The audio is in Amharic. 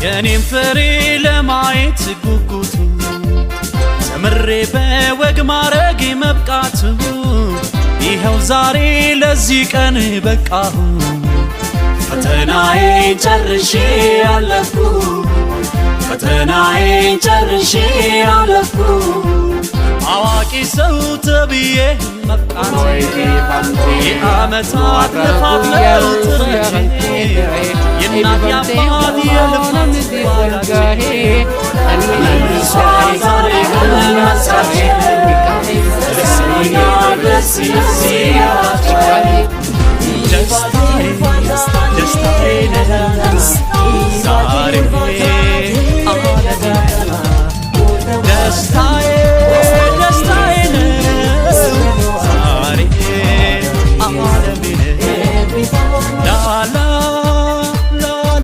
የኔም ፍሬ ለማየት ጉጉቱ ተምሬ በወግ ማረግ መብቃቱ ይኸው ዛሬ ለዚህ ቀን በቃሁ ፈተናዬን ጨርሼ አለፍኩ ፈተናዬን ጨርሼ አለፍኩ አዋቂ ሰው ተብዬ መብቃቴ የዓመታት ልፋት ለውጥ ጥረቴ የእናት የአባት የልፋት ዋጋዬ መልሷል ዛሬ ከነሳቼ ደስ ይለኛል ደስ ይላችኋል ደስታዬ ደስታዬ ነህ